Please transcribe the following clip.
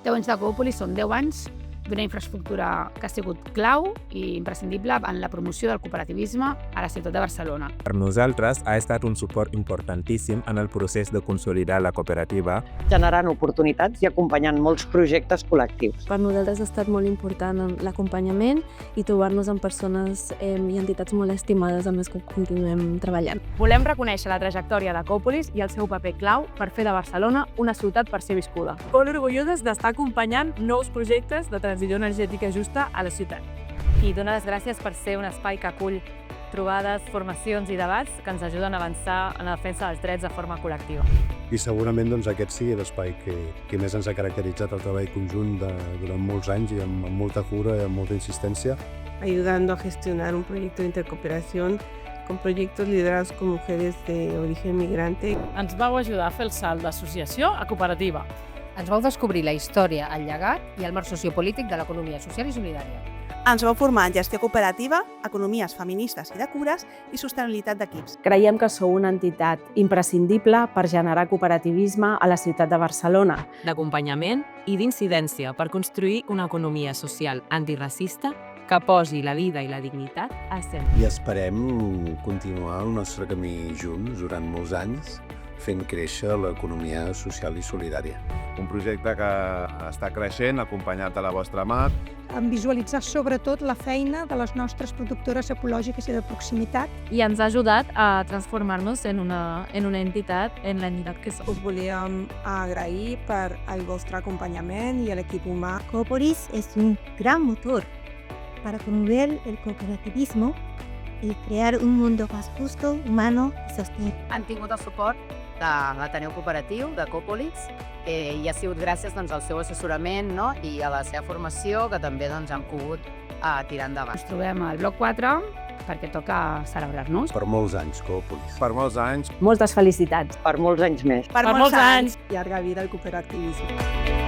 10 anys de Coopolis són 10 anys d'una infraestructura que ha sigut clau i imprescindible en la promoció del cooperativisme a la ciutat de Barcelona. Per nosaltres ha estat un suport importantíssim en el procés de consolidar la cooperativa, generant oportunitats i acompanyant molts projectes col·lectius. Per nosaltres ha estat molt important l'acompanyament i trobar-nos amb persones i entitats molt estimades amb les que continuem treballant. Volem reconèixer la trajectòria de Coopolis i el seu paper clau per fer de Barcelona una ciutat per ser viscuda. Molt orgulloses d'estar acompanyant nous projectes de transició energètica justa a la ciutat. I donar les gràcies per ser un espai que acull trobades, formacions i debats que ens ajuden a avançar en la defensa dels drets de forma col·lectiva. I segurament aquest sigui l'espai que més ens ha caracteritzat el treball conjunt durant molts anys i amb molta cura i amb molta insistència. Ayudando a gestionar un proyecto de intercooperación con proyectos liderados con mujeres de origen migrante. Ens vau ajudar a fer el salt d'associació a cooperativa. Ens vau descobrir la història, el llegat i el marc sociopolític de l'economia social i solidària. Ens vau formar en gestió cooperativa, economies feministes i de cures i sostenibilitat d'equips. Creiem que sou una entitat imprescindible per generar cooperativisme a la ciutat de Barcelona. D'acompanyament i d'incidència per construir una economia social antiracista que posi la vida i la dignitat al centre. I esperem continuar el nostre camí junts durant molts anys, fent créixer l'economia social i solidària. Un projecte que està creixent, acompanyat de la vostra mà. En visualitzar sobretot la feina de les nostres productores ecològiques i de proximitat. I ens ha ajudat a transformar-nos en una entitat, en l'entitat que som. Us volíem agrair per el vostre acompanyament i l'equip humà. Coopolis es un gran motor para promover el cooperativismo y crear un mundo más justo, humano y sostenible. Han tingut el suport de l'Ateneu Cooperatiu, de Coopolis, i ha sigut gràcies al seu assessorament i a la seva formació que també han pogut tirar endavant. Ens trobem al bloc 4 perquè toca celebrar-nos. Per molts anys, Coopolis. Per molts anys. Moltes felicitats. Per molts anys més. Per molts anys. Llarga vida al cooperativisme.